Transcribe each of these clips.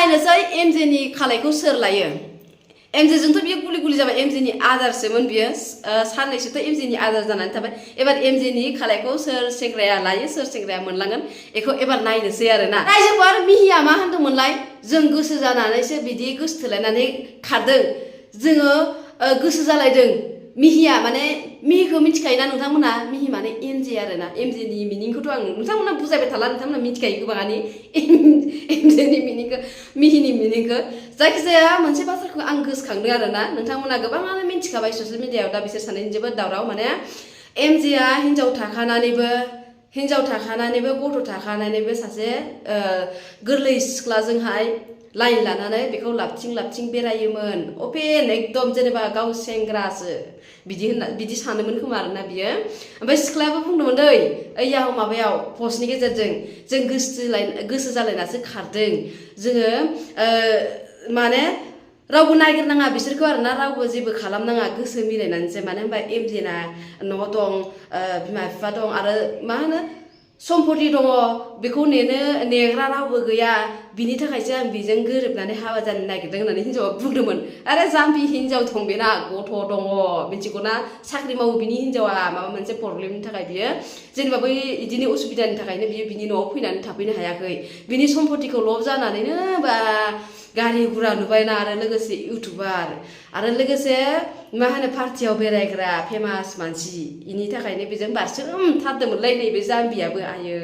नायनोसै एमजेनि खालायखौ सोर लायो एमजेजोंथ' बियो गुलि गुलि जाबाय एमजेनि आदारसोमोन बियो साननैसोथ' एमजेनि आदार जानानै थाबाय एबार एमजेनि खालायखौ सोर सेंग्राया लायो सोर सेंग्राया मोनलांगोन बेखौ एबार नायनोसै आरोना रायजोखौ आरो मिहिया मा होनदोंमोनलाय जों गोसो जानानैसो बिदि गोसो थोलायनानै खारदों जोङो गोसो जालायदों मिहिया माने मिहिखौ मिथिखायोना नोंथांमोना मिहि माने एमजे आरोना एमजेनि मिनिंखौथ' आं नोंथांमोना बुजायबाय थाला नोंथांमोना मिथिखायो गोबाङानि एमजेनि मिनिंखौ मिहिनि मिनिंखौ जायखिजाया मोनसे बाथ्राखौ आं गोसोखांदों आरोना नोंथांमोना गोबाङानो मिथिखाबाय ससियेल मिडियायाव दा बिसोर सानैनि जोबोद दावराव माने एमजेआ हिन्जाव थाखानानैबो गथ' थाखानानैबो सासे गोरलै सिख्लाजोंहाय लाइन लानानै बेखौ लाबथिं बेरायोमोन अपेन एकदम जेनेबा गाव सेंग्रासो बिदि सानोमोन खोमा आरोना बियो ओमफ्राय सिख्लायाबो बुंदोंमोन दै ओइयाव माबायाव पस्टनि गेजेरजों जों गोसो जालायनासो खारदों जोङो माने रावबो नागिरनाङा बिसोरखौ आरोना रावबो जेबो खालामनाङा गोसो मिलायनानैसो मानो होनबा एमजेना न'आव दं बिमा बिफा दं आरो मा होनो सम्पति दङ बेखौ नेग्रा रावबो गैया बिनि थाखायसो आं बेजों गोरोबनानै हाबा जानो नागिरदों होननानै हिन्जावा बुंदोंमोन आरो जाम्बि हिन्जाव दं बेना गथ' दङ मिथिगौना साख्रि मावो बिनि हिन्जावा माबा मोनसे प्रब्लेमनि थाखाय बियो जेनेबा बै बिदिनो उसुबिदानि थाखायनो बियो बिनि न'आव फैनानै थाफैनो हायाखै बिनि सम्पतिखौ लब जानानैनो बा गारि गुरा नुबायना आरो लोगोसे इउटुबार आरो लोगोसे मा होनो पार्टियाव बेरायग्रा फेमास मानसि इनि थाखायनो बेजों बारसोमथारदोंमोनलाय नैबे जाम्बियाबो आयै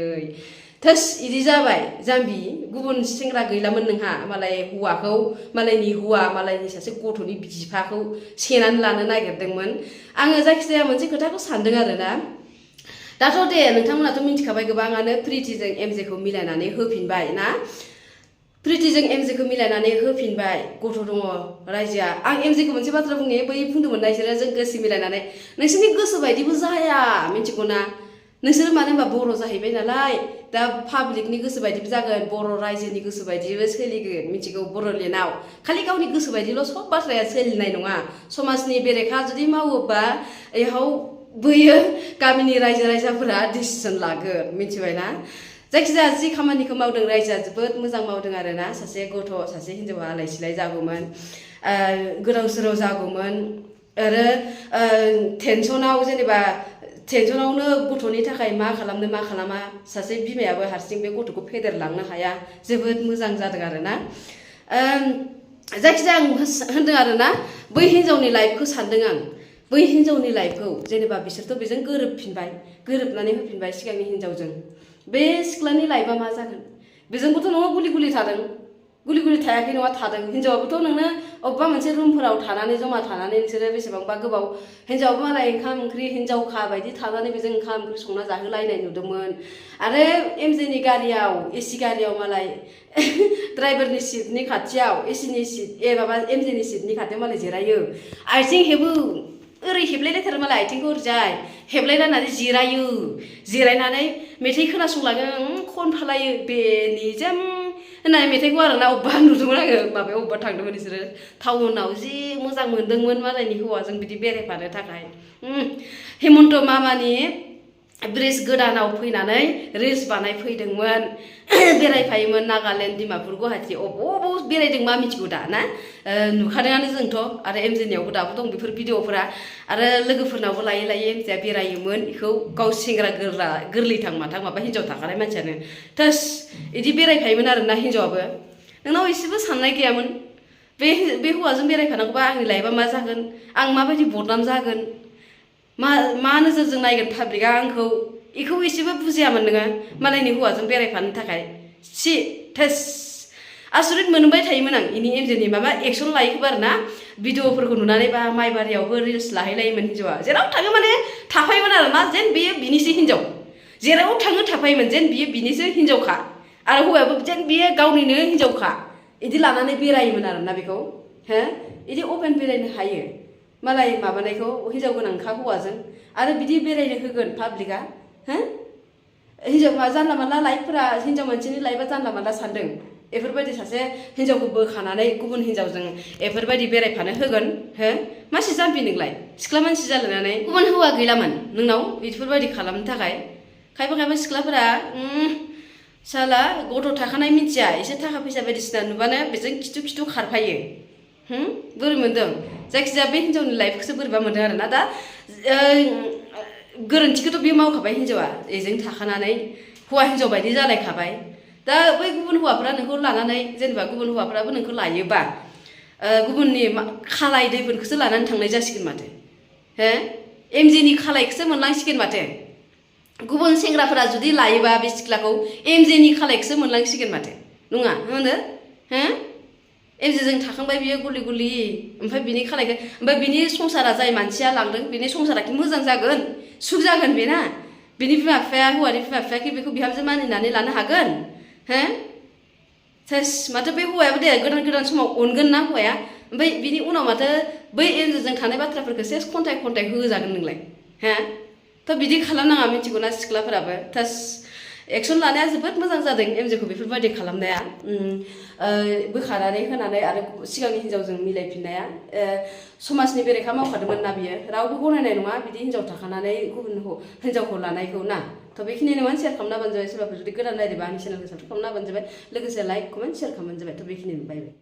थोस इदि जाबाय जाम्बि गुबुन सेंग्रा गैलामोन नोंहा मालाय हौवाखौ मालायनि हौवा मालायनि सासे गथ'नि बिफाखौ सेनानै लानो नागिरदोंमोन आङो जायखिजाया मोनसे खोथाखौ सानदों आरोना दाथ' दे नोंथांमोनाथ' मिथिखाबाय गोबाङानो प्रितिजों एमजेखौ मिलायनानै होफिनबाय ना प्रितिजों एमजेखौ मिलायनानै होफिनबाय गथ' दङ रायजोआ आं एमजेखौ मोनसे बाथ्रा बुंनाय बै बुंदोंमोन ना बिसोरो जों गोसो मिलायनानै नोंसोरनि गोसो बायदिबो जाया मिथिगौना नोंसोरो मानो होनबा बर' जाहैबाय नालाय दा पाब्लिकनि गोसो बायदिबो जागोन बर' रायजोनि गोसो बायदिबो सोलिगोन मिथिगौ बर'लेण्डआव खालि गावनि गोसो बायदिल' सब बाथ्राया सोलिनाय नङा समाजनि बेरेखा जुदि मावोबा बेयाव बैयो गामिनि रायजो राजाफोरा डिसिसन लागोन मिथिबायना जायखिजाया जि खामानिखौ मावदों रायजोआ जोबोद मोजां मावदों आरोना सासे गथ' सासे हिन्जावा आलाय सिलाय जागौमोन गोदाव सोराव जागौमोन आरो टेनसनावनो गथ'नि थाखाय मा खालामनो मा खालामा सासे बिमायाबो हारसिं बे गथ'खौ फेदेरलांनो हाया जोबोद मोजां जादों आरोना जायखिजाया आं होनदों आरोना बै हिन्जावनि लाइफखौ सानदों आं बै हिन्जावनि लाइफखौ जेनेबा बिसोरथ' बेजों गोरोबनानै होफिनबाय सिगांनि हिन्जावजों बे सिख्लानि लाइफआ मा जागोन बेजोंबोथ' नोङो गुलि गुलि थायाखै नङा थादों हिन्जावाबोथ' नोंनो अबेबा मोनसे रुमफोराव थानानै जमा थानानै नोंसोरो बेसेबांबा गोबाव हिन्जावाबो मालाय ओंखाम ओंख्रि हिन्जावखा बायदि थानानै बेजों ओंखाम ओंख्रि संना जाहोलायनाय नुदोंमोन आरो एमजेनि गारियाव एसि गारियाव मालाय ड्राइभारनि सिटनि खाथियाव एसिनि सिट माबा एमजेनि सिटनि खाथियाव मालाय जिरायो आथिं हेबो ओरै हेबलायलायथारो मालाय आथिंखौ ओरैजाय हेबलायलायनानै जिरायनानै मेथाइ खोनासंलाङो खनफालायो बेनिजों होननाय मेथाइखौ आरोना अबेबा नुदोंमोन आङो माबायाव अबेबा थांदोंमोन बिसोरो टाउनाव जि मोजां मोनदोंमोन मालायनि हौवाजों बिदि बेरायफानो थाखाय हेमन्त मामानि ब्रिज गोदानाव फैनानै रिल्स बानायफैदोंमोन बेरायफायोमोन नागालेण्ड डिमापुर गुवाहाटि अबाव बेरायदों मा मिथिगौ दा ना नुखादोंआनो जोंथ' आरो एमजेनियावबो दाबो दं बेफोर भिडिअफोरा आरो लोगोफोरनावबो लायै एमजेया बेरायोमोन बेखौ गाव सेंग्रा गोरलैथां माथां माबा हिन्जाव थाखानाय मानसियानो थोस बिदि बेरायफायोमोन आरोना हिन्जावाबो नोंनाव एसेबो साननाय गैयामोन बे हौवाजों बेरायफानांगौबा आंनि लाइफआ मा जागोन आं माबायदि बदनाम जागोन मा नोजोरजों नायगोन पाब्लिकआ आंखौ बेखौ एसेबो बुजियामोन नोङो मालायनि हौवाजों बेरायफानो थाखाय थोस आसरित मोनबाय थायोमोन आं इनि एमजेनि माबा एक्सन लायोखोबो आरोना भिडिअफोरखौ नुनानै बा माइबारियावबो रिल्स लाहैलायोमोन हिन्जावा जेराव थाङो माने थाफायोमोन आरो मा जेन बेयो बिनिसो हिन्जाव जेराव थाङो थाफायोमोन जेन बियो बिनिसो हिन्जावखा आरो हौवायाबो जेन बियो गावनिनो हिन्जावखा बिदि लानानै बेरायोमोन आरोना बेखौ बिदि अपेन बेरायनो हायो मालाय माबानायखौ हिन्जाव गोनांखा हौवाजों आरो बिदि बेरायनो होगोन पाब्लिकआ हिन्जाव जानला मानला लाइफफोरा हिन्जाव मानसिनि लाइफआ जानला मानला सानदों बेफोरबायदि सासे हिन्जावखौ बोखानानै गुबुन हिन्जावजों बेफोरबायदि बेरायफानो होगोन मासि जाम्बि नोंलाय सिख्ला मानसि जालायनानै गुबुन हौवा गैलामोन नोंनाव बेफोरबायदि खालामनो थाखाय खायफा सिख्लाफोरा साला गथ' थाखानाय मिथिया एसे थाखा फैसा बायदिसिना नुबानो बेजों खिथु खिथु खारफायो बोरै मोन्दों जायखिजाया बे हिन्जावनि लाइफखौसो बोरैबा मोन्दों आरोना दा गोरोन्थिखौथ' बियो मावखाबाय हिन्जावा बेजों थाखानानै हौवा हिन्जाव बायदि जालायखाबाय दा बै गुबुन हौवाफ्रा नोंखौ लानानै जेनेबा गुबुन हौवाफ्राबो नोंखौ लायोबा गुबुननि खालाय दैफोरखौसो लानानै थांनाय जासिगोन माथो हो एमजेनि खालायखौसो मोनलांसिगोन माथो गुबुन सेंग्राफोरा जुदि लायोबा बे सिख्लाखौ एमजेनि खालायखौसो मोनलांसिगोन माथो नङा होनो हो एमजेजों थाखांबाय बियो गुलि गुलि ओमफ्राय बिनि खालायखौ ओमफ्राय बिनि संसारा जाय मानसिया लांदों बिनि संसारा कि मोजां जागोन सुख जागोन बेना बिनि बिमा बिफाया हौवानि बिमा बिफाया कि बेखौ बिहामजो मानिनानै लानो हागोन हो सेस माथो बे हौवायाबो दे गोदान गोदान समाव अनगोन ना हौवाया ओमफ्राय बिनि उनाव माथो बै एमजेजों थानाय बाथ्राफोरखौ सेस खन्थाइ होजागोन नोंलाय हा थ' बिदि खालामनाङा मिथिगौ ना सिख्लाफोराबो थास एक्सन लानाया जोबोद मोजां जादों एमजेखौ बेफोरबायदि खालामनाया बोखारनानै होनानै आरो सिगांनि हिन्जावजों मिलायफिननाया समाजनि बेरेखा मावखादोंमोन ना बियो रावबो गनायनाय नङा बिदि हिन्जाव थाखानानै गुबुन हिन्जावखौ लानायखौ ना थ' बेखिनियानो शेयार खालामना होबानो जाबाय सोरबाफोर जुदि गोदान नायदोंबा आंनि चेनेलखौ साबस्क्राइब खालामना होबानो जाबाय लोगोसे लाइक कमेन्ट शेयार खालामबानो जाबाय थ' बेखिनियानो बाय बाय